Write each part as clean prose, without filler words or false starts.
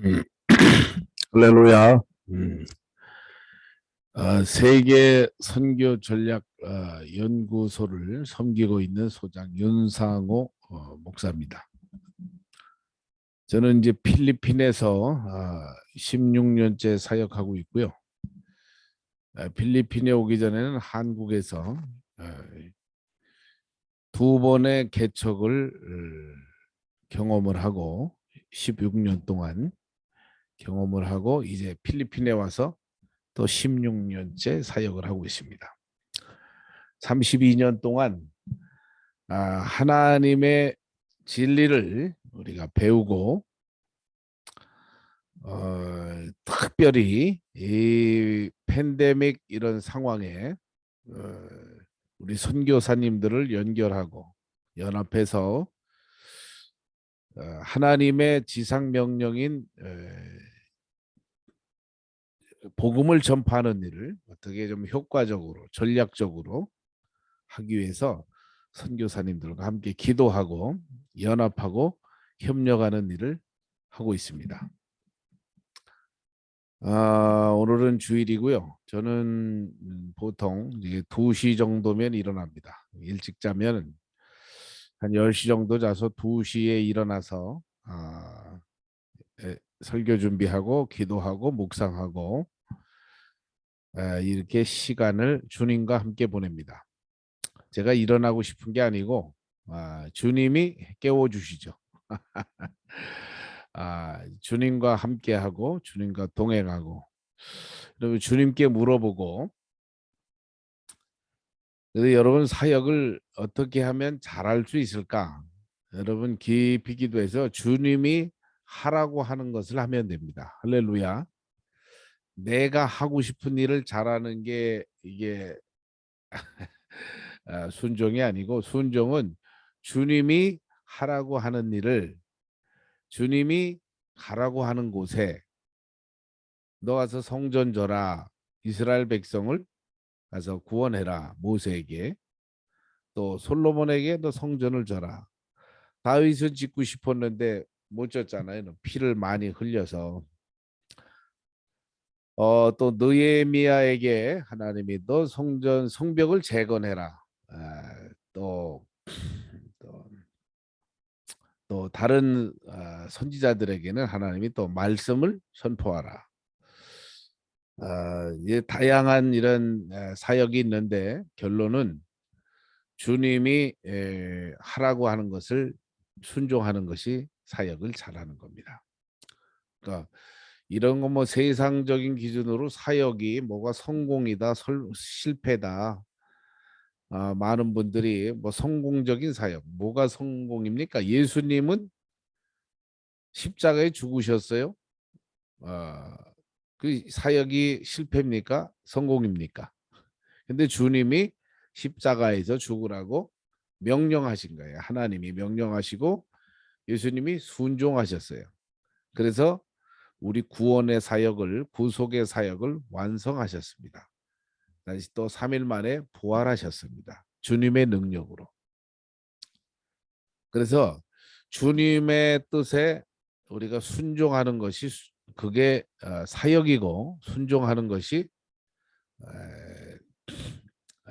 음, 할렐루야. 세계 선교 전략 연구소를 섬기고 있는 소장 윤상호 목사입니다. 저는 이제 필리핀에서 16년째 사역하고 있고요. 필리핀에 오기 전에는 한국에서 두 번의 개척을 경험을 하고 16년 동안 경험을 하고 이제 필리핀에 와서 또 16년째 사역을 하고 있습니다. 32년 동안 하나님의 진리를 우리가 배우고 특별히 이 팬데믹 이런 상황에 어, 우리 선교사님들을 연결하고 연합해서 하나님의 지상 명령인 복음을 전파하는 일을 어떻게 좀 효과적으로 전략적으로 하기 위해서 선교사님들과 함께 기도하고 연합하고 협력하는 일을 하고 있습니다. 오늘은 주일이고요. 저는 보통 이제 2시 정도면 일어납니다. 일찍 자면 한 10시 정도 자서 2시에 일어나서 설교 준비하고 기도하고 묵상하고 이렇게 시간을 주님과 함께 보냅니다. 제가 일어나고 싶은 게 아니고 주님이 깨워주시죠. 주님과 함께하고 주님과 동행하고 그리고 주님께 물어보고 그래서 여러분 사역을 어떻게 하면 잘할 수 있을까? 여러분 깊이 기도해서 주님이 하라고 하는 것을 하면 됩니다. 할렐루야. 내가 하고 싶은 일을 잘하는 게 이게 순종이 아니고 순종은 주님이 하라고 하는 일을 주님이 가라고 하는 곳에 너 가서 성전 져라. 이스라엘 백성을 가서 구원해라. 모세에게 또 솔로몬에게 너 성전을 져라. 다윗은 짓고 싶었는데 못 졌잖아요. 피를 많이 흘려서. 또 느헤미야에게 하나님이 너 성전 성벽을 재건해라. 또, 또, 또 다른 선지자들에게는 하나님이 또 말씀을 선포하라. 이제 다양한 이런 사역이 있는데 결론은 주님이 하라고 하는 것을 순종하는 것이 사역을 잘하는 겁니다. 그러니까 이런 거 뭐 세상적인 기준으로 사역이 뭐가 성공이다, 실패다. 많은 분들이 뭐 성공적인 사역, 뭐가 성공입니까? 예수님은 십자가에 죽으셨어요. 아, 그 사역이 실패입니까? 성공입니까? 근데 주님이 십자가에서 죽으라고 명령하신 거예요. 하나님이 명령하시고 예수님이 순종하셨어요. 그래서 우리 구원의 사역을 구속의 사역을 완성하셨습니다. 다시 또 3일 만에 부활하셨습니다. 주님의 능력으로. 그래서 주님의 뜻에 우리가 순종하는 것이 그게 사역이고 순종하는 것이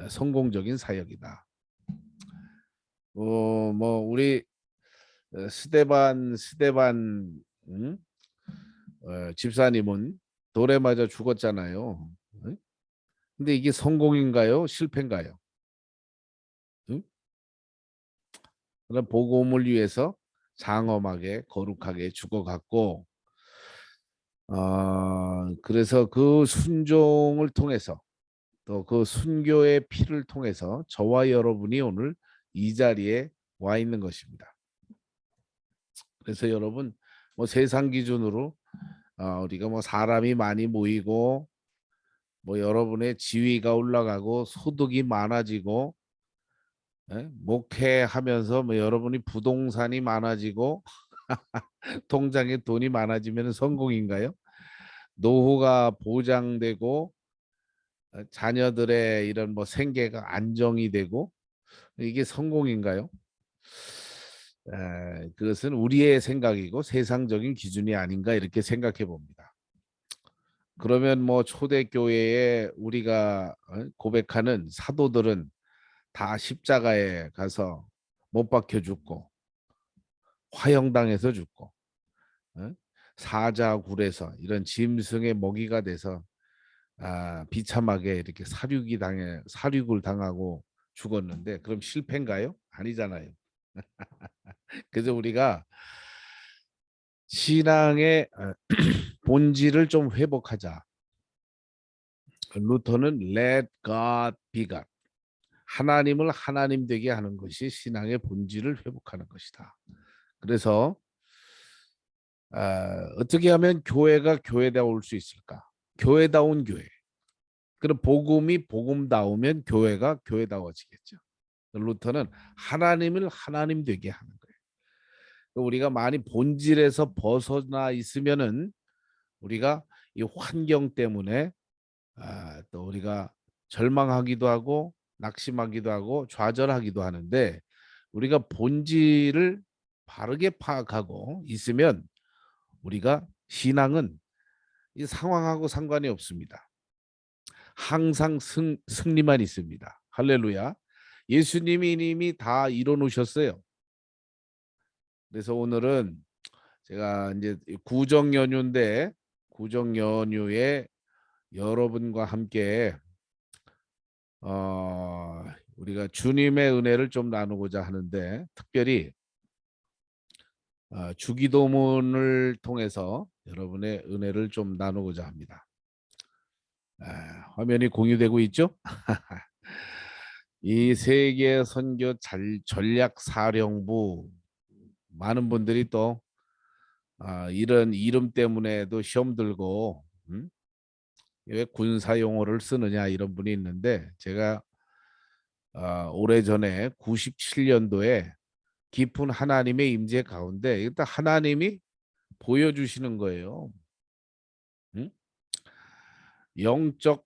성공적인 사역이다. 뭐 우리 스데반 집사님은 돌에 맞아 죽었잖아요. 근데 이게 성공인가요? 실패인가요? 응? 그런 복음을 위해서 장엄하게 거룩하게 죽어갔고 그래서 그 순종을 통해서 또 그 순교의 피를 통해서 저와 여러분이 오늘 이 자리에 와 있는 것입니다. 그래서 여러분 뭐 세상 기준으로 우리가 뭐 사람이 많이 모이고 뭐 여러분의 지위가 올라가고 소득이 많아지고 목회하면서 뭐 여러분이 부동산이 많아지고 통장에 돈이 많아지면 성공인가요? 노후가 보장되고 자녀들의 이런 뭐 생계가 안정이 되고 이게 성공인가요? 그것은 우리의 생각이고 세상적인 기준이 아닌가 이렇게 생각해 봅니다. 그러면 뭐 초대교회에 우리가 고백하는 사도들은 다 십자가에 가서 못 박혀 죽고 화형당해서 죽고 어? 사자굴에서 이런 짐승의 먹이가 돼서 비참하게 이렇게 사륙을 당하고 죽었는데 그럼 실패인가요? 아니잖아요. 그래서 우리가 신앙의 본질을 좀 회복하자. 루터는 Let God be God. 하나님을 하나님 되게 하는 것이 신앙의 본질을 회복하는 것이다. 그래서 어떻게 하면 교회가 교회다울 수 있을까? 교회다운 교회. 그럼 복음이 복음다우면 교회가 교회다워지겠죠. 루터는 하나님을 하나님 되게 하는 거예요. 우리가 많이 본질에서 벗어나 있으면은 우리가 이 환경 때문에 또 우리가 절망하기도 하고 낙심하기도 하고 좌절하기도 하는데 우리가 본질을 바르게 파악하고 있으면 우리가 신앙은 이 상황하고 상관이 없습니다. 항상 승리만 있습니다. 할렐루야. 예수님이 이미 다 이뤄 놓으셨어요. 그래서 오늘은 제가 이제 구정 연휴인데 구정 연휴에 여러분과 함께 우리가 주님의 은혜를 좀 나누고자 하는데 특별히 주기도문을 통해서 여러분의 은혜를 좀 나누고자 합니다. 화면이 공유되고 있죠? 이 세계 선교 전략 사령부 많은 분들이 또 이런 이름 때문에도 시험 들고 왜 군사 용어를 쓰느냐 이런 분이 있는데 제가 오래전에 97년도에 깊은 하나님의 임재 가운데 일단 하나님이 보여주시는 거예요. 응? 영적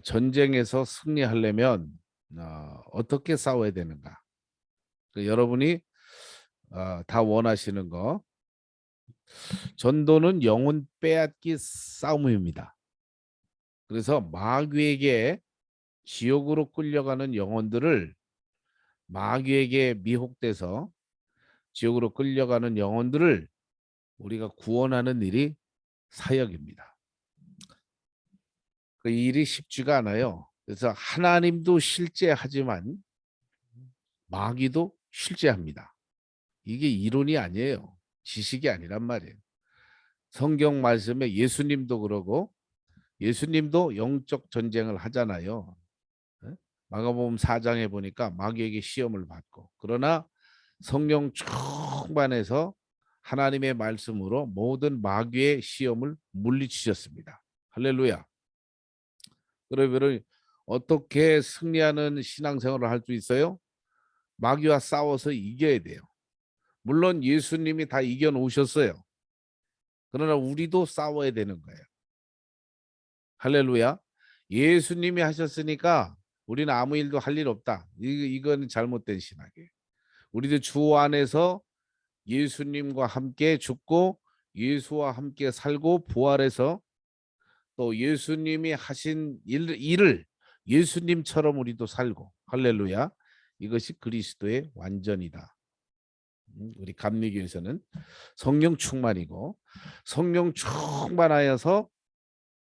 전쟁에서 승리하려면 어떻게 싸워야 되는가? 여러분이 다 원하시는 거 전도는 영혼 빼앗기 싸움입니다. 그래서 마귀에게 지옥으로 끌려가는 영혼들을 마귀에게 미혹돼서 지옥으로 끌려가는 영혼들을 우리가 구원하는 일이 사역입니다. 그 일이 쉽지가 않아요. 그래서 하나님도 실제하지만 마귀도 실제합니다. 이게 이론이 아니에요. 지식이 아니란 말이에요. 성경 말씀에 예수님도 그러고 예수님도 영적 전쟁을 하잖아요. 마가복음 4장에 보니까 마귀에게 시험을 받고 그러나 성령 충만해서 하나님의 말씀으로 모든 마귀의 시험을 물리치셨습니다. 할렐루야. 그러면 어떻게 승리하는 신앙생활을 할 수 있어요? 마귀와 싸워서 이겨야 돼요. 물론 예수님이 다 이겨놓으셨어요. 그러나 우리도 싸워야 되는 거예요. 할렐루야. 예수님이 하셨으니까 우리는 아무 일도 할 일 없다. 이건 잘못된 신학이에요. 우리도 주 안에서 예수님과 함께 죽고 예수와 함께 살고 부활해서 또 예수님이 하신 일을 예수님처럼 우리도 살고 할렐루야. 이것이 그리스도의 완전이다. 우리 감리교에서는 성령 충만이고 성령 충만하여서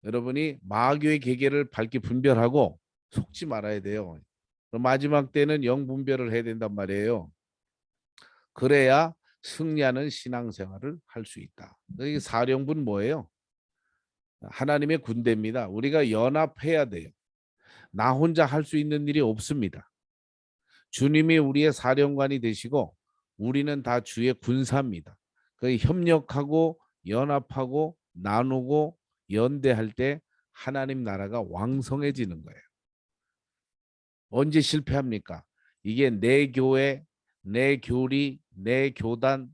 여러분이 마귀의 계계를 밝게 분별하고 속지 말아야 돼요. 마지막 때는 영 분별을 해야 된단 말이에요. 그래야 승리하는 신앙생활을 할 수 있다. 이 사령부는 뭐예요? 하나님의 군대입니다. 우리가 연합해야 돼요. 나 혼자 할 수 있는 일이 없습니다. 주님이 우리의 사령관이 되시고 우리는 다 주의 군사입니다. 그 협력하고 연합하고 나누고 연대할 때 하나님 나라가 왕성해지는 거예요. 언제 실패합니까? 이게 내 교회, 내 교리, 내 교단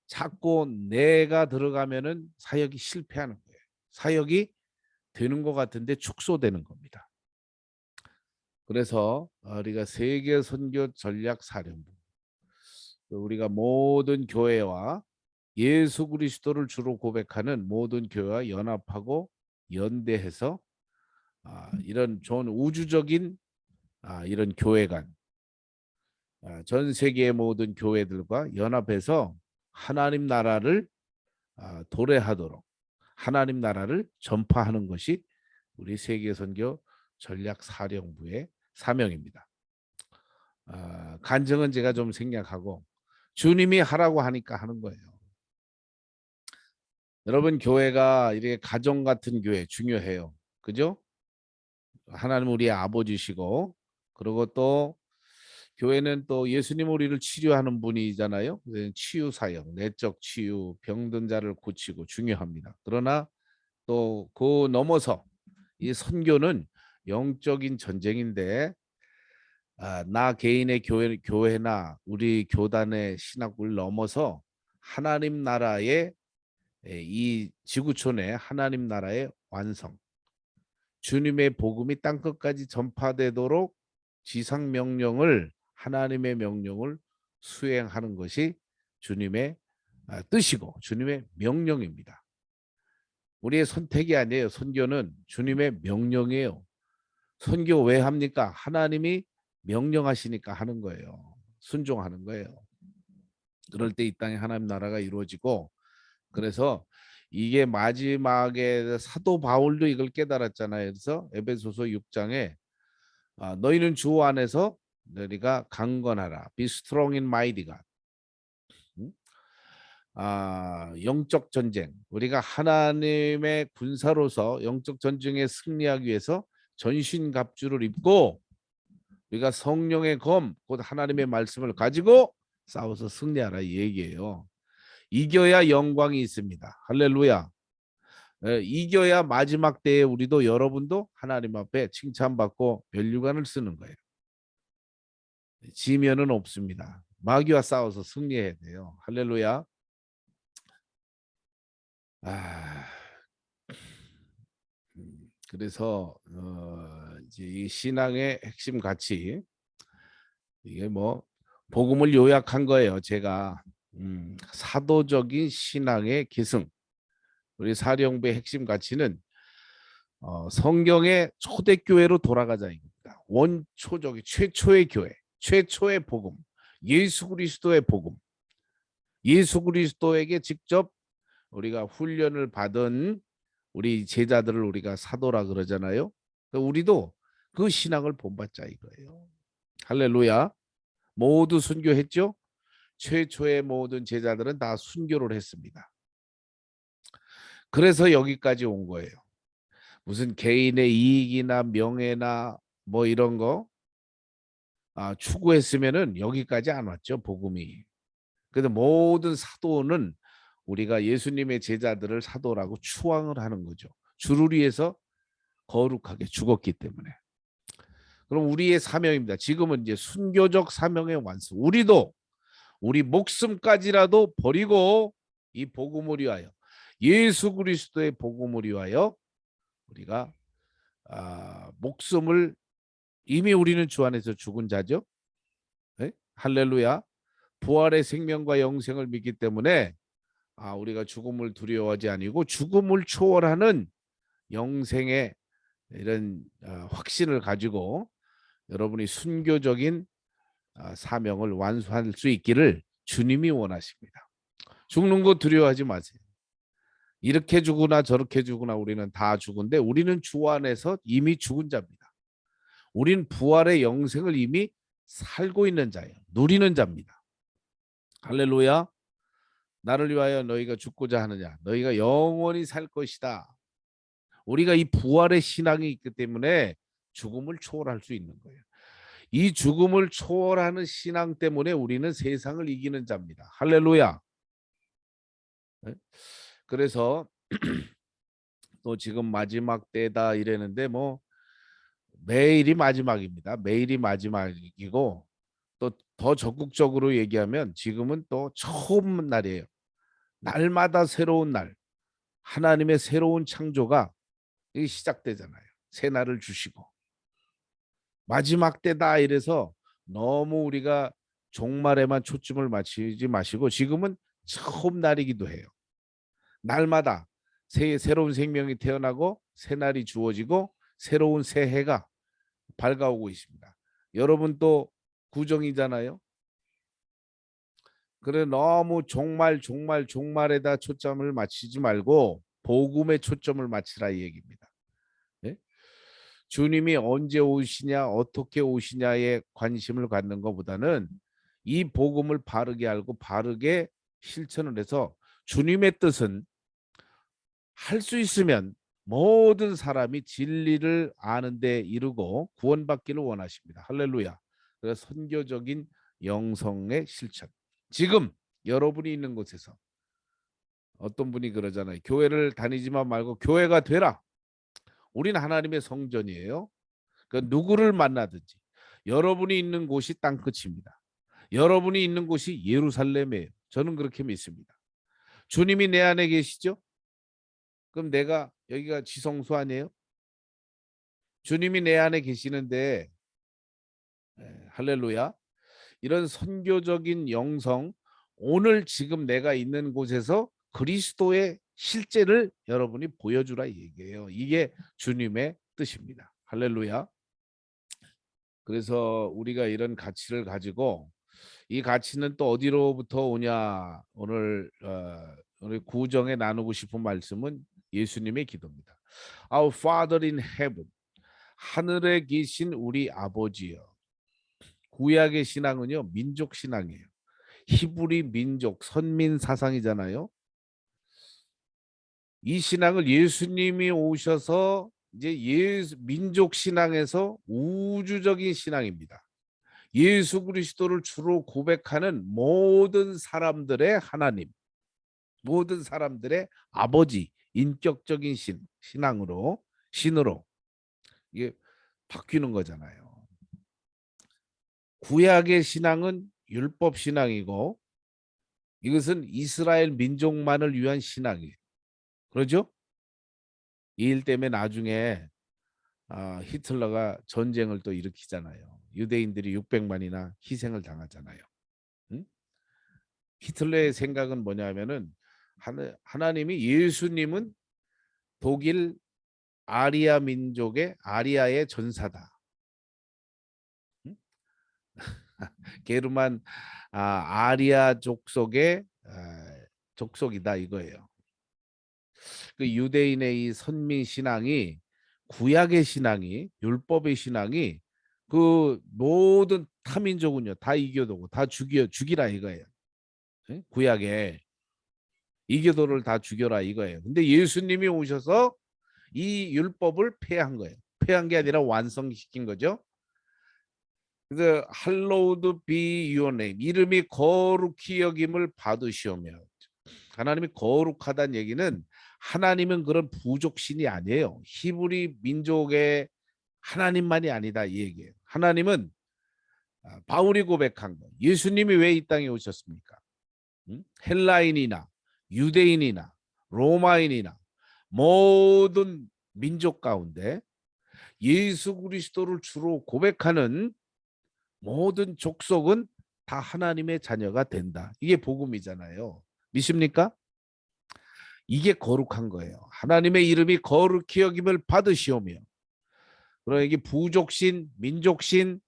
자꾸 내가 들어가면은 사역이 실패하는 거예요. 사역이 되는 것 같은데 축소되는 겁니다. 그래서 우리가 세계 선교 전략 사령부 우리가 모든 교회와 예수 그리스도를 주로 고백하는 모든 교회와 연합하고 연대해서 이런 좋은 우주적인 이런 교회관, 전 세계의 모든 교회들과 연합해서 하나님 나라를 도래하도록 하나님 나라를 전파하는 것이 우리 세계선교 전략사령부의 사명입니다. 간증은 제가 좀 생략하고 주님이 하라고 하니까 하는 거예요. 여러분, 교회가 이렇게 가정 같은 교회 중요해요. 그죠? 하나님 우리의 아버지시고, 그리고 또 교회는 또 예수님 우리를 치료하는 분이잖아요. 치유 사역, 내적 치유, 병든 자를 고치고 중요합니다. 그러나 또 그 넘어서 이 선교는 영적인 전쟁인데, 나 개인의 교회나 우리 교단의 신학을 넘어서 하나님 나라의 이 지구촌의 하나님 나라의 완성, 주님의 복음이 땅끝까지 전파되도록 지상 명령을 하나님의 명령을 수행하는 것이 주님의 뜻이고 주님의 명령입니다. 우리의 선택이 아니에요. 선교는 주님의 명령이에요. 선교 왜 합니까? 하나님이 명령하시니까 하는 거예요. 순종하는 거예요. 그럴 때 이 땅에 하나님 나라가 이루어지고, 그래서 이게 마지막에 사도 바울도 이걸 깨달았잖아요. 그래서 에베소서 6장에 너희는 주 안에서 너희가 강건하라. Be strong in mighty God. 영적 전쟁. 우리가 하나님의 군사로서 영적 전쟁에 승리하기 위해서 전신갑주를 입고 우리가 성령의 검, 곧 하나님의 말씀을 가지고 싸워서 승리하라 이 얘기예요. 이겨야 영광이 있습니다. 할렐루야. 이겨야 마지막 때에 우리도 여러분도 하나님 앞에 칭찬받고 면류관을 쓰는 거예요. 지면은 없습니다. 마귀와 싸워서 승리해야 돼요. 할렐루야. 그래서 이제 이 신앙의 핵심 가치, 이게 뭐 복음을 요약한 거예요. 제가 사도적인 신앙의 계승. 우리 사령부의 핵심 가치는 성경의 초대교회로 돌아가자입니다. 원초적인 최초의 교회, 최초의 복음, 예수 그리스도의 복음, 예수 그리스도에게 직접 우리가 훈련을 받은 우리 제자들을 우리가 사도라 그러잖아요. 우리도 그 신앙을 본받자 이거예요. 할렐루야. 모두 순교했죠. 최초의 모든 제자들은 다 순교를 했습니다. 그래서 여기까지 온 거예요. 무슨 개인의 이익이나 명예나 뭐 이런 거 추구했으면은 여기까지 안 왔죠, 복음이. 그래서 모든 사도는 우리가 예수님의 제자들을 사도라고 추앙을 하는 거죠. 주를 위해서 거룩하게 죽었기 때문에. 그럼 우리의 사명입니다. 지금은 이제 순교적 사명의 완성. 우리도 우리 목숨까지라도 버리고 이 복음을 위하여, 예수 그리스도의 복음을 위하여 우리가 목숨을, 이미 우리는 주 안에서 죽은 자죠. 네? 할렐루야. 부활의 생명과 영생을 믿기 때문에 우리가 죽음을 두려워하지 아니고 죽음을 초월하는 영생의 이런 확신을 가지고 여러분이 순교적인 사명을 완수할 수 있기를 주님이 원하십니다. 죽는 거 두려워하지 마세요. 이렇게 죽으나 저렇게 죽으나 우리는 다 죽은데 우리는 주 안에서 이미 죽은 자입니다. 우리는 부활의 영생을 이미 살고 있는 자예요. 누리는 자입니다. 할렐루야. 나를 위하여 너희가 죽고자 하느냐. 너희가 영원히 살 것이다. 우리가 이 부활의 신앙이 있기 때문에 죽음을 초월할 수 있는 거예요. 이 죽음을 초월하는 신앙 때문에 우리는 세상을 이기는 자입니다. 할렐루야. 그래서 또 지금 마지막 때다 이랬는데 뭐 매일이 마지막입니다. 매일이 마지막이고 또 더 적극적으로 얘기하면 지금은 또 처음 날이에요. 날마다 새로운 날, 하나님의 새로운 창조가 시작되잖아요. 새 날을 주시고 마지막 때다 이래서 너무 우리가 종말에만 초점을 맞추지 마시고 지금은 처음 날이기도 해요. 날마다 새로운 생명이 태어나고 새날이 주어지고 새로운 새해가 밝아오고 있습니다. 여러분 또 구정이잖아요. 그래 너무 종말에다 초점을 맞추지 말고 복음에 초점을 맞추라 이 얘기입니다. 예? 주님이 언제 오시냐 어떻게 오시냐에 관심을 갖는 것보다는 이 복음을 바르게 알고 바르게 실천을 해서 주님의 뜻은 할 수 있으면 모든 사람이 진리를 아는 데 이르고 구원받기를 원하십니다. 할렐루야. 그래서 선교적인 영성의 실천. 지금 여러분이 있는 곳에서 어떤 분이 그러잖아요. 교회를 다니지만 말고 교회가 되라. 우리는 하나님의 성전이에요. 그 누구를 만나든지 여러분이 있는 곳이 땅끝입니다. 여러분이 있는 곳이 예루살렘이에요. 저는 그렇게 믿습니다. 주님이 내 안에 계시죠? 그럼 내가 여기가 지성소 아니에요? 주님이 내 안에 계시는데 할렐루야. 이런 선교적인 영성 오늘 지금 내가 있는 곳에서 그리스도의 실제를 여러분이 보여주라 얘기예요. 이게 주님의 뜻입니다. 할렐루야. 그래서 우리가 이런 가치를 가지고 이 가치는 또 어디로부터 오냐 오늘 구정에 나누고 싶은 말씀은 예수님의 기도입니다. Our Father in heaven 하늘에 계신 우리 아버지여. 구약의 신앙은요 민족 신앙이에요. 히브리 민족 선민 사상이잖아요. 이 신앙을 예수님이 오셔서 이제 민족 신앙에서 우주적인 신앙입니다. 예수 그리스도를 주로 고백하는 모든 사람들의 하나님, 모든 사람들의 아버지, 인격적인 신으로 이게 바뀌는 거잖아요. 구약의 신앙은 율법 신앙이고 이것은 이스라엘 민족만을 위한 신앙이에요. 그러죠? 이 일 때문에 나중에 히틀러가 전쟁을 또 일으키잖아요. 유대인들이 600만이나 희생을 당하잖아요. 응? 히틀러의 생각은 뭐냐면은 하나님이 예수님은 독일 아리아 민족의 아리아의 전사다. 응? 게르만 아리아 족속의 족속이다 이거예요. 그 유대인의 이 선민 신앙이 구약의 신앙이 율법의 신앙이 그 모든 타민족은요 다 이교도고 다 죽이라 이거예요. 예? 구약에 이교도를 다 죽여라 이거예요. 근데 예수님이 오셔서 이 율법을 폐한 거예요. 폐한 게 아니라 완성시킨 거죠. 그래서 hallowed be your name 이름이 거룩히 여김을 받으시오며 하나님이 거룩하다는 얘기는 하나님은 그런 부족신이 아니에요. 히브리 민족의 하나님만이 아니다 이 얘기예요. 하나님은 바울이 고백한 거. 예수님이 왜 이 땅에 오셨습니까? 헬라인이나 유대인이나 로마인이나 모든 민족 가운데 예수 그리스도를 주로 고백하는 모든 족속은 다 하나님의 자녀가 된다. 이게 복음이잖아요. 믿습니까? 이게 거룩한 거예요. 하나님의 이름이 거룩히 여김을 받으시오며 그러나 이게 부족신, 민족신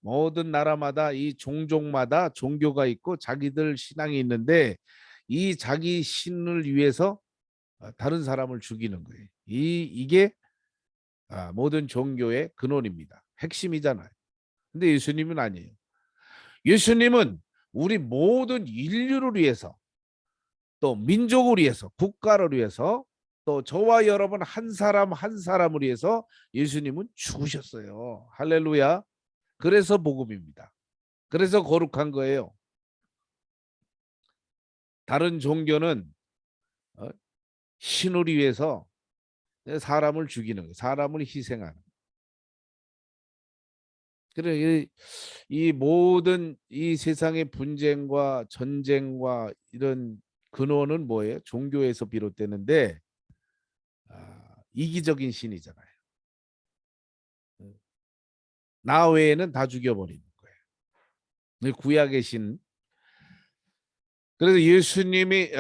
모든 나라마다 이 종족마다 종교가 있고 자기들 신앙이 있는데 이 자기 신을 위해서 다른 사람을 죽이는 거예요. 이게 모든 종교의 근원입니다. 핵심이잖아요. 근데 예수님은 아니에요. 예수님은 우리 모든 인류를 위해서 또 민족을 위해서 국가를 위해서 또 저와 여러분 한 사람 한 사람을 위해서 예수님은 죽으셨어요. 할렐루야. 그래서 복음입니다. 그래서 거룩한 거예요. 다른 종교는 신을 위해서 사람을 죽이는 거예요. 사람을 희생하는. 그래 이 모든 이 세상의 분쟁과 전쟁과 이런 근원은 뭐예요? 종교에서 비롯되는데 이기적인 신이잖아요. 나 외에는 다 죽여버리는 거예요. 구약의 신. 그래서 예수님이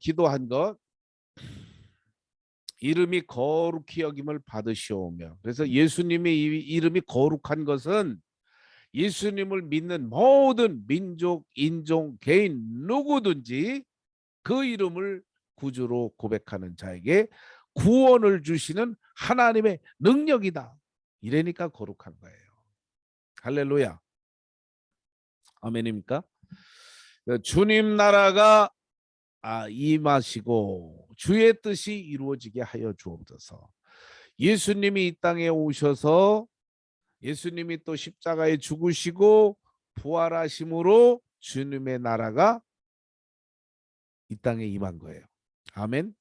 기도한 것, 이름이 거룩히 여김을 받으시오며. 그래서 예수님의 이름이 거룩한 것은 예수님을 믿는 모든 민족, 인종, 개인 누구든지 그 이름을 구주로 고백하는 자에게 구원을 주시는 하나님의 능력이다. 이러니까 거룩한 거예요. 할렐루야. 아멘입니까? 주님 나라가 임하시고 주의 뜻이 이루어지게 하여 주옵소서. 예수님이 이 땅에 오셔서 예수님이 또 십자가에 죽으시고 부활하심으로 주님의 나라가 이 땅에 임한 거예요. 아멘.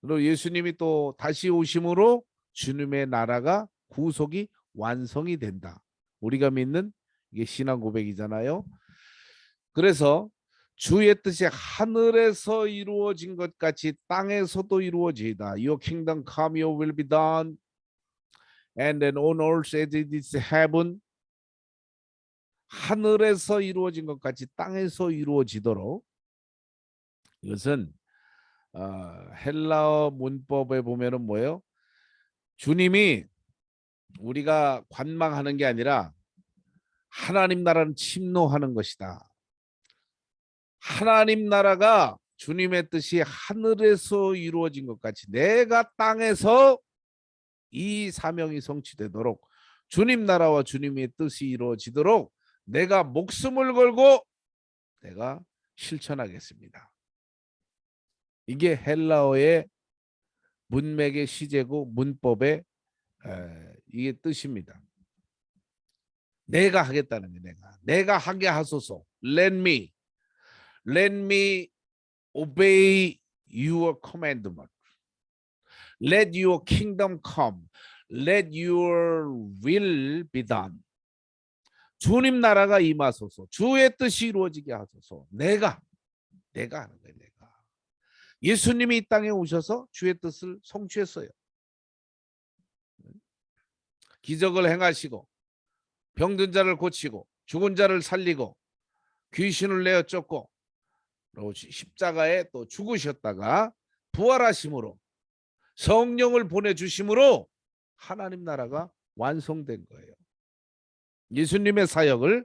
그리고 예수님이 또 다시 오심으로 주님의 나라가 구속이 완성이 된다. 우리가 믿는 이게 신앙 고백이잖아요. 그래서 주의 뜻이 하늘에서 이루어진 것 같이 땅에서도 이루어지이다. Your kingdom come, your will be done, and then on earth as it is heaven. 하늘에서 이루어진 것 같이 땅에서 이루어지도록. 이것은 헬라어 문법에 보면은 뭐예요? 주님이 우리가 관망하는 게 아니라 하나님 나라는 침노하는 것이다. 하나님 나라가 주님의 뜻이 하늘에서 이루어진 것 같이 내가 땅에서 이 사명이 성취되도록 주님 나라와 주님의 뜻이 이루어지도록 내가 목숨을 걸고 내가 실천하겠습니다. 이게 헬라어의 문맥의 시제고 문법의 이게 뜻입니다. 내가 하겠다는 게 내가 하게 하소서. Let me obey your commandment. Let your kingdom come. Let your will be done. 주님 나라가 임하소서. 주의 뜻이 이루어지게 하소서. 내가 하는 거예요. 내가. 예수님이 이 땅에 오셔서 주의 뜻을 성취했어요. 기적을 행하시고 병든 자를 고치고 죽은 자를 살리고 귀신을 내어 쫓고 십자가에 또 죽으셨다가 부활하심으로 성령을 보내주심으로 하나님 나라가 완성된 거예요. 예수님의 사역을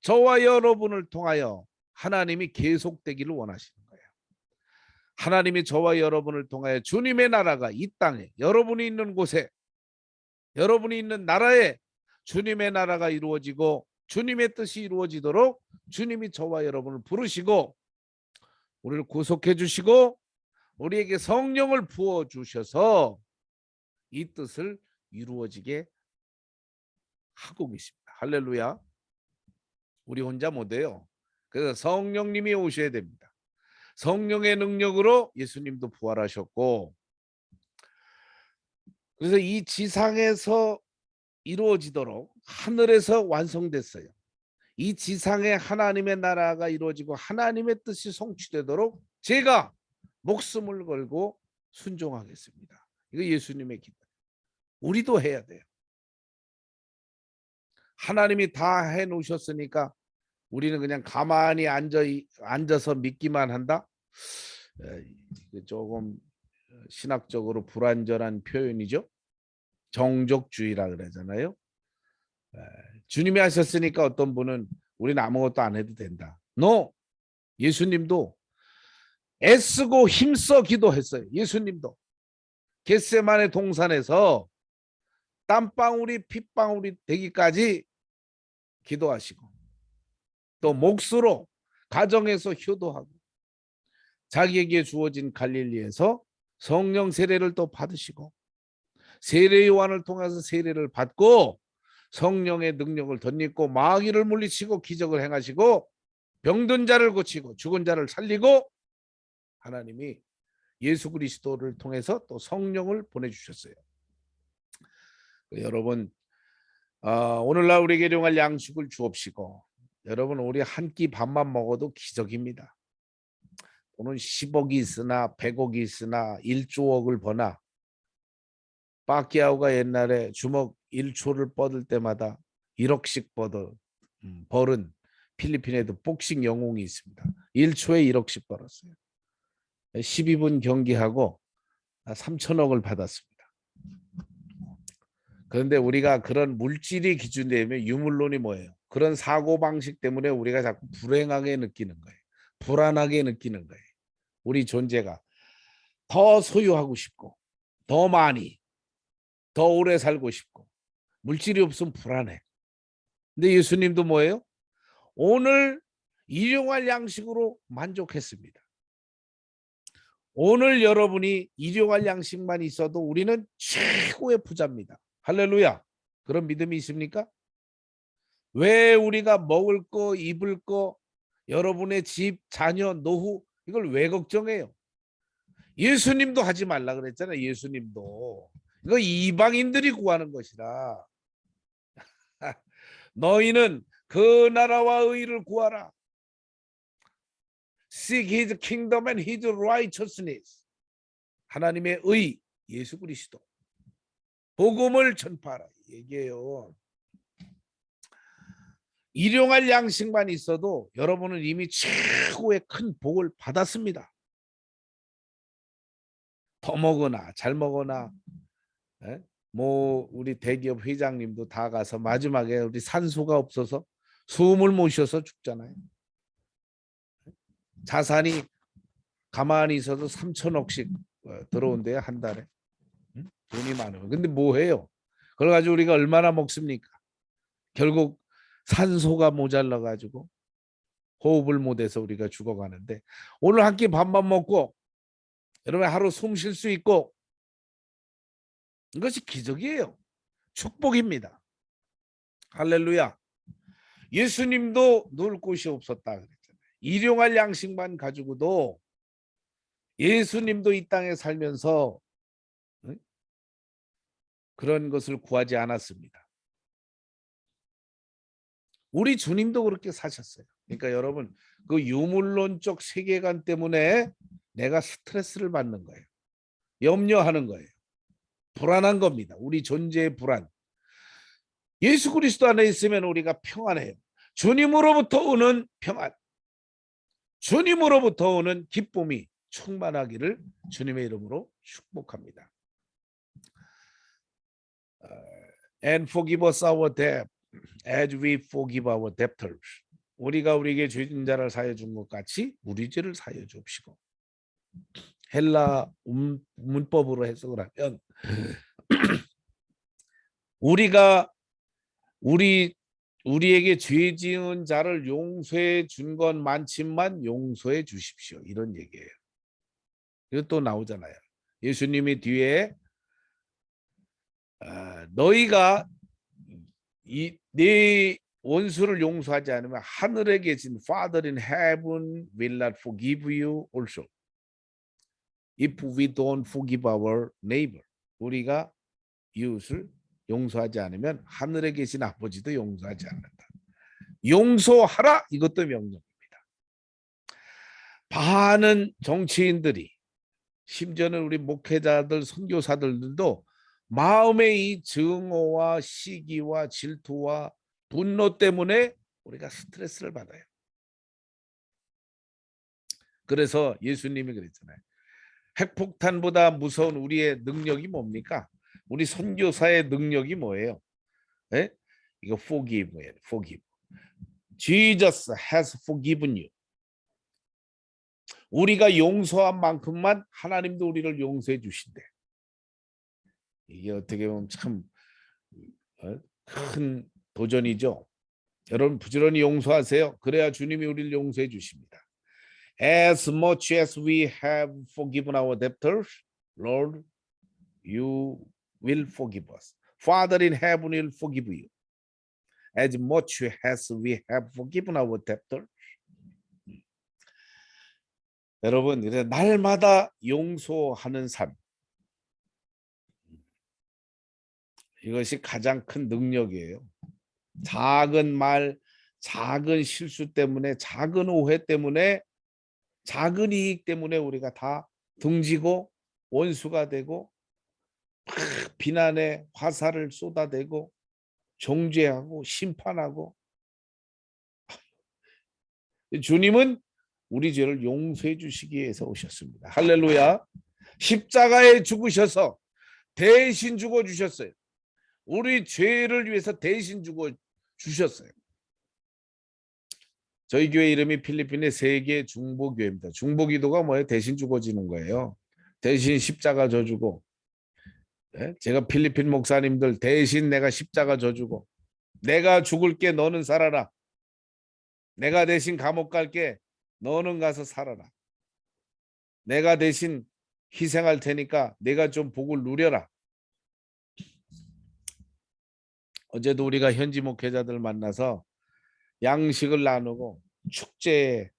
저와 여러분을 통하여 하나님이 계속되기를 원하시는 거예요. 하나님이 저와 여러분을 통하여 주님의 나라가 이 땅에 여러분이 있는 곳에 여러분이 있는 나라에 주님의 나라가 이루어지고 주님의 뜻이 이루어지도록 주님이 저와 여러분을 부르시고 우리를 구속해 주시고 우리에게 성령을 부어 주셔서 이 뜻을 이루어지게 하고 계십니다. 할렐루야. 우리 혼자 못해요. 그래서 성령님이 오셔야 됩니다. 성령의 능력으로 예수님도 부활하셨고 그래서 이 지상에서 이루어지도록 하늘에서 완성됐어요. 이 지상에 하나님의 나라가 이루어지고 하나님의 뜻이 성취되도록 제가 목숨을 걸고 순종하겠습니다. 이거 예수님의 기도. 우리도 해야 돼요. 하나님이 다 해놓으셨으니까 우리는 그냥 가만히 앉아서 믿기만 한다? 조금 신학적으로 불완전한 표현이죠. 정족주의라 그러잖아요. 주님이 하셨으니까 어떤 분은 우리는 아무것도 안 해도 된다. No. 예수님도 애쓰고 힘써 기도했어요. 예수님도 겟세마네 동산에서 땀방울이 핏방울이 되기까지 기도하시고 또 몫으로 가정에서 효도하고 자기에게 주어진 갈릴리에서 성령 세례를 또 받으시고 세례 요한을 통해서 세례를 받고 성령의 능력을 덧입고 마귀를 물리치고 기적을 행하시고 병든 자를 고치고 죽은 자를 살리고 하나님이 예수 그리스도를 통해서 또 성령을 보내주셨어요. 여러분 오늘날 우리에게 일용할 양식을 주옵시고 여러분 우리 한 끼 밥만 먹어도 기적입니다. 돈은 10억이 있으나 100억이 있으나 1조억을 버나 빠끼아오가 옛날에 주먹 1초를 뻗을 때마다 1억씩 벌은 필리핀에도 복싱 영웅이 있습니다. 1초에 1억씩 벌었어요. 12분 경기하고 3천억을 받았습니다. 그런데 우리가 그런 물질이 기준되면 유물론이 뭐예요? 그런 사고방식 때문에 우리가 자꾸 불행하게 느끼는 거예요. 불안하게 느끼는 거예요. 우리 존재가 더 소유하고 싶고 더 많이 더 오래 살고 싶고 물질이 없으면 불안해. 근데 예수님도 뭐예요? 오늘 일용할 양식으로 만족했습니다. 오늘 여러분이 일용할 양식만 있어도 우리는 최고의 부자입니다. 할렐루야. 그런 믿음이 있습니까? 왜 우리가 먹을 거, 입을 거, 여러분의 집, 자녀, 노후 이걸 왜 걱정해요? 예수님도 하지 말라 그랬잖아요. 예수님도. 이거 이방인들이 구하는 것이라. 너희는 그 나라와 의를 구하라. Seek his kingdom and his righteousness. 하나님의 의, 예수 그리스도. 복음을 전파하라. 얘기해요. 일용할 양식만 있어도 여러분은 이미 최고의 큰 복을 받았습니다. 더 먹으나 잘 먹으나 뭐 우리 대기업 회장님도 다 가서 마지막에 우리 산소가 없어서 숨을 못 쉬어서 죽잖아요. 자산이 가만히 있어도 3천억씩 들어온대요 한 달에. 돈이 많아요. 근데 뭐 해요? 그걸 가지고 우리가 얼마나 먹습니까? 결국 산소가 모자라 가지고 호흡을 못해서 우리가 죽어가는데 오늘 한 끼 밥만 먹고 여러분 하루 숨 쉴 수 있고 이것이 기적이에요. 축복입니다. 할렐루야. 예수님도 놀 곳이 없었다 그랬잖아요. 일용할 양식만 가지고도 예수님도 이 땅에 살면서 그런 것을 구하지 않았습니다. 우리 주님도 그렇게 사셨어요. 그러니까 여러분 그 유물론적 세계관 때문에 내가 스트레스를 받는 거예요. 염려하는 거예요. 불안한 겁니다. 우리 존재의 불안. 예수 그리스도 안에 있으면 우리가 평안해요. 주님으로부터 오는 평안. 주님으로부터 오는 기쁨이 충만하기를 주님의 이름으로 축복합니다. And forgive us our debt as we forgive our debtors. 우리가 우리에게 죄진 자를 사여 준 것 같이 우리 죄를 사여 주옵시고. 헬라 문법으로 해석을 하면 우리가 우리에게 죄 지은 자를 용서해 준 건 많지만 용서해 주십시오. 이런 얘기예요. 이거 또 나오잖아요. 예수님이 뒤에 너희가 네 원수를 용서하지 않으면 하늘에 계신 Father in heaven will not forgive you also. If we don't forgive our neighbor. 우리가 이웃을 용서하지 않으면 하늘에 계신 아버지도 용서하지 않는다. 용서하라 이것도 명령입니다. 많은 정치인들이 심지어는 우리 목회자들 선교사들도 마음의 이 증오와 시기와 질투와 분노 때문에 우리가 스트레스를 받아요. 그래서 예수님이 그랬잖아요. 핵폭탄보다 무서운 우리의 능력이 뭡니까? 우리 선교사의 능력이 뭐예요? 에? 이거 forgive예요. forgive. Jesus has forgiven you. 우리가 용서한 만큼만 하나님도 우리를 용서해 주신대. 이게 어떻게 보면 참 큰 도전이죠. 여러분 부지런히 용서하세요. 그래야 주님이 우리를 용서해 주십니다. As much as we have forgiven our debtors, Lord, you will forgive us. Father in heaven will forgive you. As much as we have forgiven our debtors. 여러분, 날마다 용서하는 삶. 이것이 가장 큰 능력이에요. 작은 말, 작은 실수 때문에, 작은 오해 때문에, 작은 이익 때문에 우리가 다 등지고 원수가 되고 비난의 화살을 쏟아대고 정죄하고 심판하고 주님은 우리 죄를 용서해 주시기 위해서 오셨습니다. 할렐루야. 십자가에 죽으셔서 대신 죽어 주셨어요. 우리 죄를 위해서 대신 죽어 주셨어요. 저희 교회 이름이 필리핀의 세계 중보교회입니다. 중보기도가 뭐예요? 대신 죽어지는 거예요. 대신 십자가 져주고, 제가 필리핀 목사님들 대신 내가 십자가 져주고, 내가 죽을게 너는 살아라. 내가 대신 감옥 갈게 너는 가서 살아라. 내가 대신 희생할 테니까 내가 좀 복을 누려라. 어제도 우리가 현지 목회자들 만나서 양식을 나누고 축제에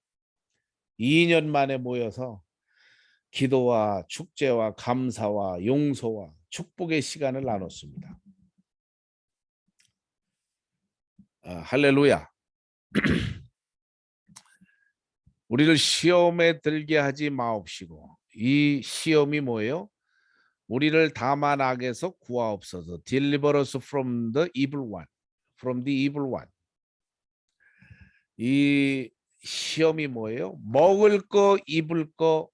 2년 만에 모여서 기도와 축제와 감사와 용서와 축복의 시간을 나눴습니다. 할렐루야. 우리를 시험에 들게 하지 마옵시고, 이 시험이 뭐예요? 우리를 다만 악에서 구하옵소서. Deliver us from the evil one. From the evil one. 이 시험이 뭐예요? 먹을 거, 입을 거,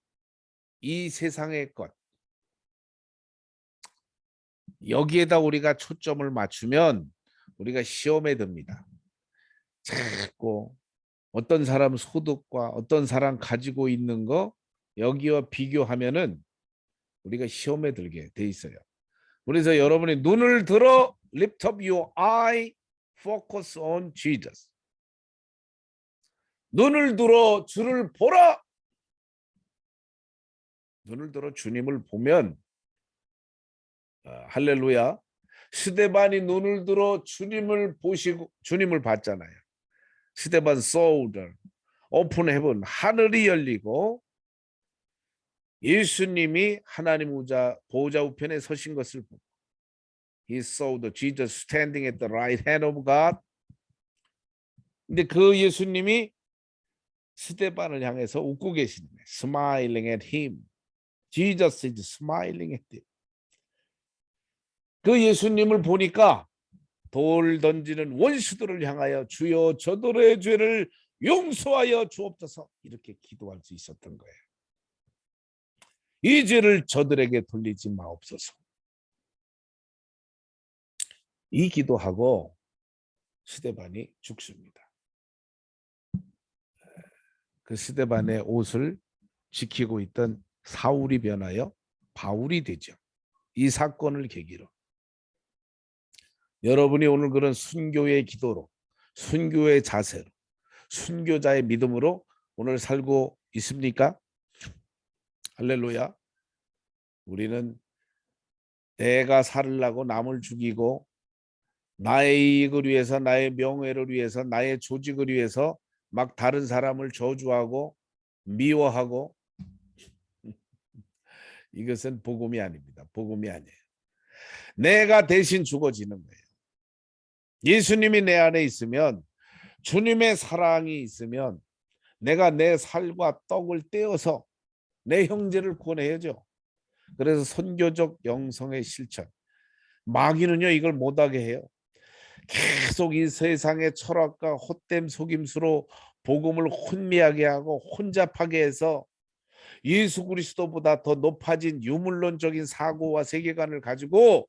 이 세상의 것. 여기에다 우리가 초점을 맞추면 우리가 시험에 듭니다. 자꾸 어떤 사람 소득과 어떤 사람 가지고 있는 거 여기와 비교하면은 우리가 시험에 들게 돼 있어요. 그래서 여러분이 눈을 들어 lift up your eye, focus on Jesus. 눈을 들어 주를 보라. 눈을 들어 주님을 보면 할렐루야. 스데반이 눈을 들어 주님을 보시고 주님을 봤잖아요. 스데반 saw the open heaven, 하늘이 열리고 예수님이 하나님 보좌 우편에 서신 것을 보고 He saw the Jesus standing at the right hand of God. 근데 그 예수님이 스데반을 향해서 웃고 계시네. Smiling at him. Jesus is smiling at him. 그 예수님을 보니까 돌 던지는 원수들을 향하여 주여 저들의 죄를 용서하여 주옵소서 이렇게 기도할 수 있었던 거예요. 이 죄를 저들에게 돌리지 마옵소서. 이 기도하고 스데반이 죽습니다. 그 스데반의 옷을 지키고 있던 사울이 변하여 바울이 되죠. 이 사건을 계기로 여러분이 오늘 그런 순교의 기도로, 순교의 자세로, 순교자의 믿음으로 오늘 살고 있습니까? 할렐루야. 우리는 내가 살으려고 남을 죽이고 나의 이익을 위해서, 나의 명예를 위해서, 나의 조직을 위해서 막 다른 사람을 저주하고 미워하고 이것은 복음이 아닙니다. 복음이 아니에요. 내가 대신 죽어지는 거예요. 예수님이 내 안에 있으면, 주님의 사랑이 있으면 내가 내 살과 떡을 떼어서 내 형제를 구원해야죠. 그래서 선교적 영성의 실천. 마귀는요 이걸 못하게 해요. 계속 이 세상의 철학과 헛됨 속임수로 복음을 혼미하게 하고 혼잡하게 해서 예수 그리스도보다 더 높아진 유물론적인 사고와 세계관을 가지고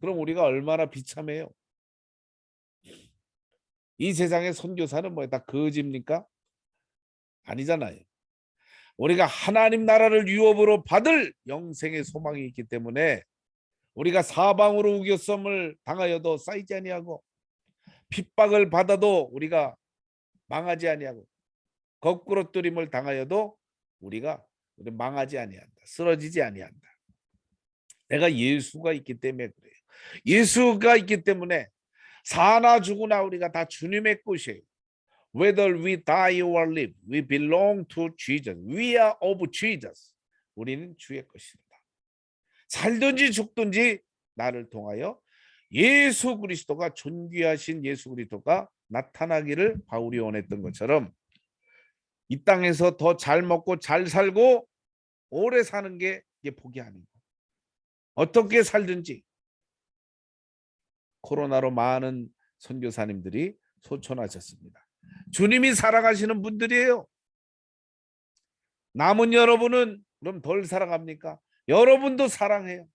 그럼 우리가 얼마나 비참해요. 이 세상의 선교사는 뭐야? 다 거짓입니까? 아니잖아요. 우리가 하나님 나라를 유업으로 받을 영생의 소망이 있기 때문에 우리가 사방으로 우겨섬을 당하여도 쌓이지 아니하고 핍박을 받아도 우리가 망하지 아니하고 거꾸로 뜨림을 당하여도 우리가 망하지 아니한다. 쓰러지지 아니한다. 내가 예수가 있기 때문에 그래요. 예수가 있기 때문에 사나 죽으나 우리가 다 주님의 것이에요. Whether we die or live, we belong to Jesus. We are of Jesus. 우리는 주의 것입니다. 살든지 죽든지 나를 통하여 예수 그리스도가 존귀하신 예수 그리스도가 나타나기를 바울이 원했던 것처럼 이 땅에서 더 잘 먹고 잘 살고 오래 사는 게 이게 복이 아니고 어떻게 살든지 코로나로 많은 선교사님들이 소천하셨습니다. 주님이 사랑하시는 분들이에요. 남은 여러분은 그럼 덜 사랑합니까? 여러분도 사랑해요.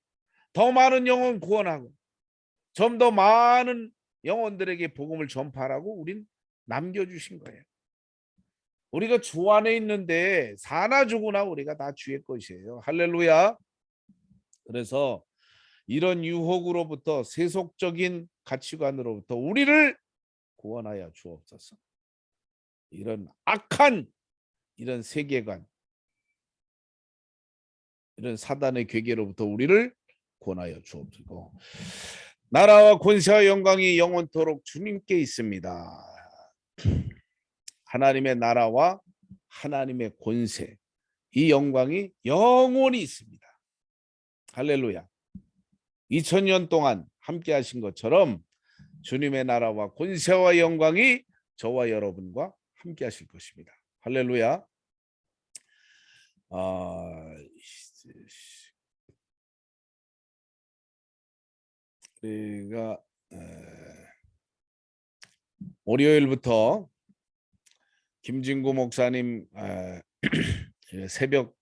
더 많은 영혼 구원하고 좀 더 많은 영혼들에게 복음을 전파하라고 우린 남겨주신 거예요. 우리가 주 안에 있는데 사나 죽으나 우리가 다 주의 것이에요. 할렐루야. 그래서 이런 유혹으로부터 세속적인 가치관으로부터 우리를 구원하여 주옵소서. 이런 악한 이런 세계관, 이런 사단의 괴계로부터 우리를 구원하여 주옵소서. 나라와 권세와 영광이 영원토록 주님께 있습니다. 하나님의 나라와 하나님의 권세, 이 영광이 영원히 있습니다. 할렐루야. 2000년 동안 함께 하신 것처럼 주님의 나라와 권세와 영광이 저와 여러분과 함께 하실 것입니다. 할렐루야. 우리가 월요일부터 김진구 목사님 새벽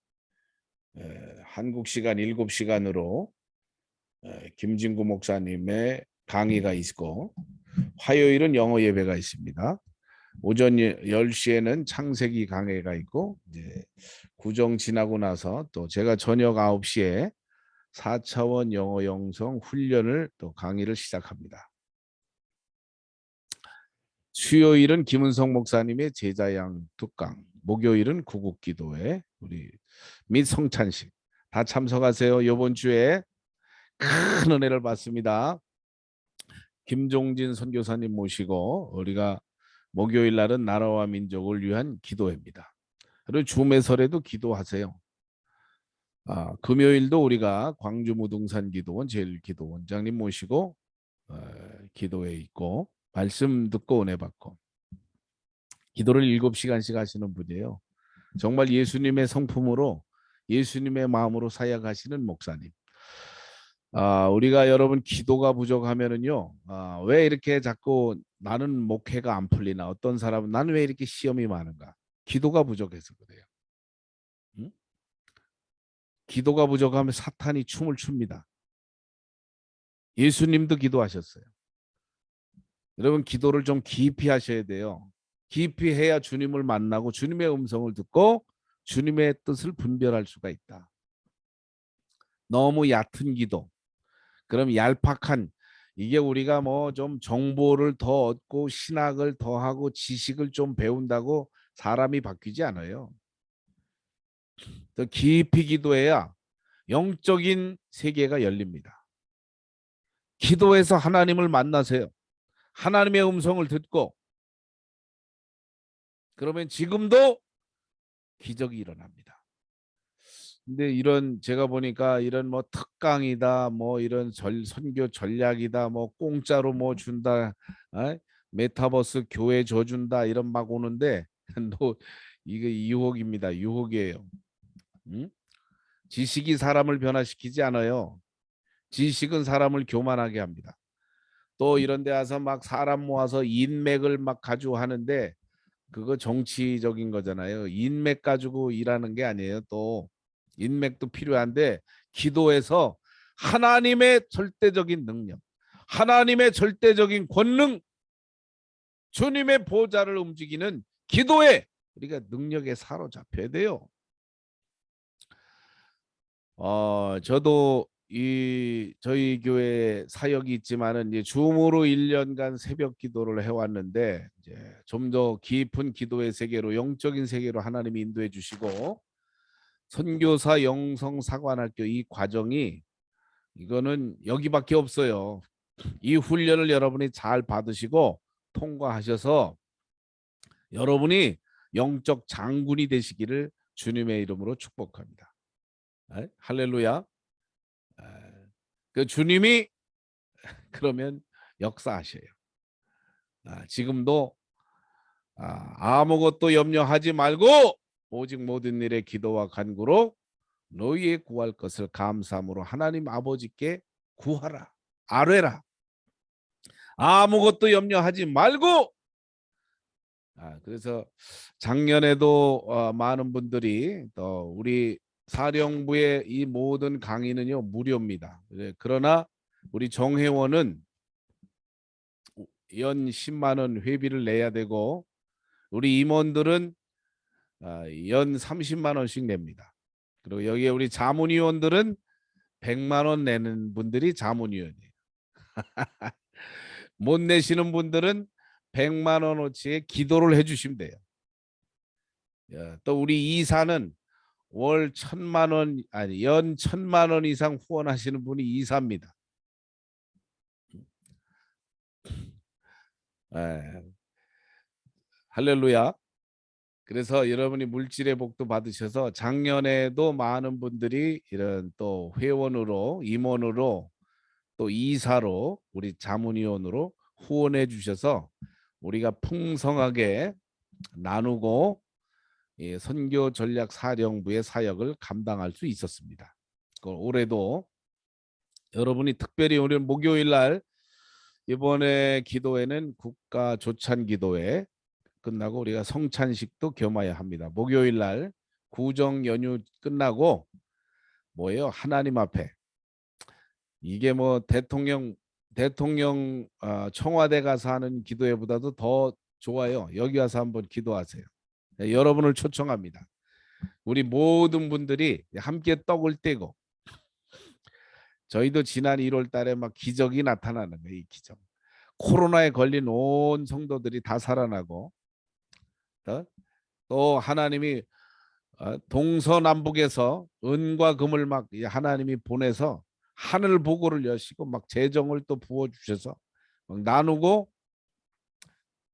한국 시간 7시간으로 김진구 목사님의 강의가 있고 화요일은 영어 예배가 있습니다. 오전 10시에는 창세기 강의가 있고 이제 구정 지나고 나서 또 제가 저녁 9시에 4차원 영어 영성 훈련을 또 강의를 시작합니다. 수요일은 김은성 목사님의 제자양 특강, 목요일은 구국기도회 우리 및 성찬식 다 참석하세요. 이번 주에 큰 은혜를 받습니다. 김종진 선교사님 모시고 우리가 목요일 날은 나라와 민족을 위한 기도회입니다. 그리고 주매설에도 기도하세요. 금요일도 우리가 광주 무등산 기도원 제일기도원장님 모시고 기도회 있고 말씀 듣고 은혜 받고 기도를 7시간씩 하시는 분이에요. 정말 예수님의 성품으로 예수님의 마음으로 사역하시는 목사님. 우리가 여러분 기도가 부족하면은요. 왜 이렇게 자꾸 나는 목회가 안 풀리나 어떤 사람은 나는 왜 이렇게 시험이 많은가? 기도가 부족해서 그래요. 응? 기도가 부족하면 사탄이 춤을 춥니다. 예수님도 기도하셨어요. 여러분 기도를 좀 깊이 하셔야 돼요. 깊이 해야 주님을 만나고 주님의 음성을 듣고 주님의 뜻을 분별할 수가 있다. 너무 얕은 기도, 그럼 얄팍한 이게 우리가 뭐 좀 정보를 더 얻고 신학을 더 하고 지식을 좀 배운다고 사람이 바뀌지 않아요. 더 깊이 기도해야 영적인 세계가 열립니다. 기도해서 하나님을 만나세요. 하나님의 음성을 듣고 그러면 지금도 기적이 일어납니다. 근데 이런 제가 보니까 이런 뭐 특강이다 뭐 이런 선교 전략이다 뭐 공짜로 뭐 준다 메타버스 교회 줘준다 이런 막 오는데 너 이게 유혹입니다. 유혹이에요. 응? 지식이 사람을 변화시키지 않아요. 지식은 사람을 교만하게 합니다. 또 이런 데 와서 막 사람 모아서 인맥을 막 가지고 하는데 그거 정치적인 거잖아요. 인맥 가지고 일하는 게 아니에요. 또 인맥도 필요한데 기도에서 하나님의 절대적인 능력, 하나님의 절대적인 권능, 주님의 보좌를 움직이는 기도에 우리가 능력에 사로잡혀야 돼요. 저도 저희 교회 사역이 있지만은 이제 줌으로 1년간 새벽 기도를 해왔는데 이제 좀 더 깊은 기도의 세계로 영적인 세계로 하나님이 인도해 주시고 선교사 영성사관학교 이 과정이 이거는 여기밖에 없어요. 이 훈련을 여러분이 잘 받으시고 통과하셔서 여러분이 영적 장군이 되시기를 주님의 이름으로 축복합니다. 할렐루야. 그 주님이 그러면 역사하셔요. 지금도 아무것도 염려하지 말고 오직 모든 일에 기도와 간구로 너희의 구할 것을 감사함으로 하나님 아버지께 구하라. 아뢰라. 아무것도 염려하지 말고 그래서 작년에도 많은 분들이 또 우리 사령부의 이 모든 강의는요 무료입니다. 그러나 우리 정회원은 연 10만 원 회비를 내야 되고 우리 임원들은 연 30만 원씩 냅니다. 그리고 여기에 우리 자문위원들은 100만 원 내는 분들이 자문위원이에요. 못 내시는 분들은 100만 원어치의 기도를 해주시면 돼요. 또 우리 이사는 월 1,000만 원 아니 연 1,000만 원 이상 후원하시는 분이 이사입니다. 할렐루야. 그래서 여러분이 물질의 복도 받으셔서 작년에도 많은 분들이 이런 또 회원으로 임원으로 또 이사로 우리 자문위원으로 후원해 주셔서 우리가 풍성하게 나누고 선교 전략 사령부의 사역을 감당할 수 있었습니다. 올해도 여러분이 특별히 오늘 목요일 날 이번에 기도회는 국가 조찬 기도회 끝나고 우리가 성찬식도 겸해야 합니다. 목요일 날 구정 연휴 끝나고 뭐예요? 하나님 앞에 이게 뭐 대통령 청와대 가서 하는 기도회보다도 더 좋아요. 여기 와서 한번 기도하세요. 여러분을 초청합니다. 우리 모든 분들이 함께 떡을 떼고 저희도 지난 1월 달에 막 기적이 나타나는 거예요. 이 기적. 코로나에 걸린 온 성도들이 다 살아나고 또 하나님이 동서남북에서 은과 금을 막 하나님이 보내서 하늘 보고를 여시고 막 재정을 또 부어주셔서 막 나누고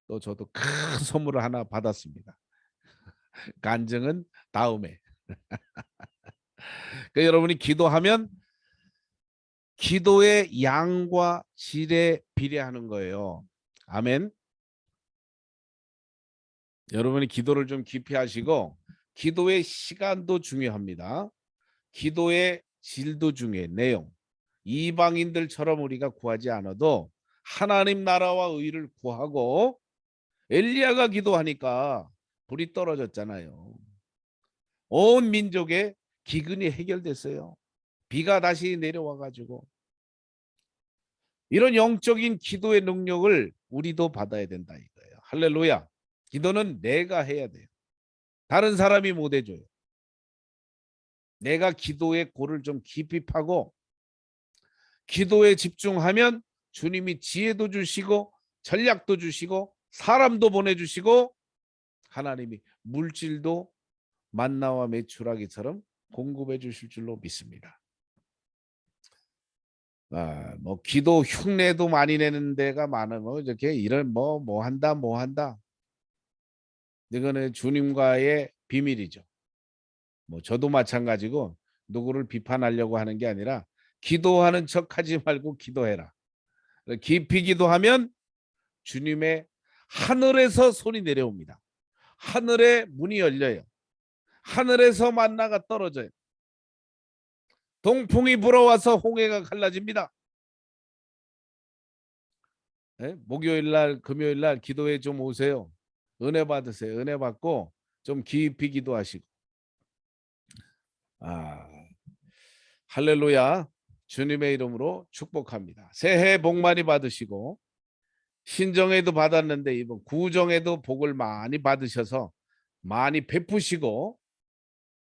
또 저도 큰 선물을 하나 받았습니다. 간증은 다음에. 그러니까 여러분이 기도하면 기도의 양과 질에 비례하는 거예요. 아멘. 여러분이 기도를 좀 깊이 하시고 기도의 시간도 중요합니다. 기도의 질도 중요해. 내용. 이방인들처럼 우리가 구하지 않아도 하나님 나라와 의를 구하고 엘리야가 기도하니까 불이 떨어졌잖아요. 온 민족의 기근이 해결됐어요. 비가 다시 내려와 가지고 이런 영적인 기도의 능력을 우리도 받아야 된다 이거예요. 할렐루야. 기도는 내가 해야 돼요. 다른 사람이 못 해줘요. 내가 기도의 골을 좀 깊이 파고 기도에 집중하면 주님이 지혜도 주시고 전략도 주시고 사람도 보내주시고 하나님이 물질도 만나와 메추라기처럼 공급해 주실 줄로 믿습니다. 뭐 기도 흉내도 많이 내는 데가 많은 거 이렇게 이런 뭐 한다 이거는 주님과의 비밀이죠. 뭐 저도 마찬가지고 누구를 비판하려고 하는 게 아니라 기도하는 척하지 말고 기도해라. 깊이 기도하면 주님의 하늘에서 손이 내려옵니다. 하늘의 문이 열려요. 하늘에서 만나가 떨어져요. 동풍이 불어와서 홍해가 갈라집니다. 네? 목요일 날 금요일 날 기도회 좀 오세요. 은혜 받으세요. 은혜 받고 좀 깊이 기도하시고. 할렐루야. 주님의 이름으로 축복합니다. 새해 복 많이 받으시고 신정에도 받았는데 이번 구정에도 복을 많이 받으셔서 많이 베푸시고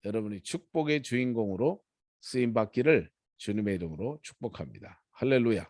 여러분이 축복의 주인공으로 쓰임 받기를 주님의 이름으로 축복합니다. 할렐루야.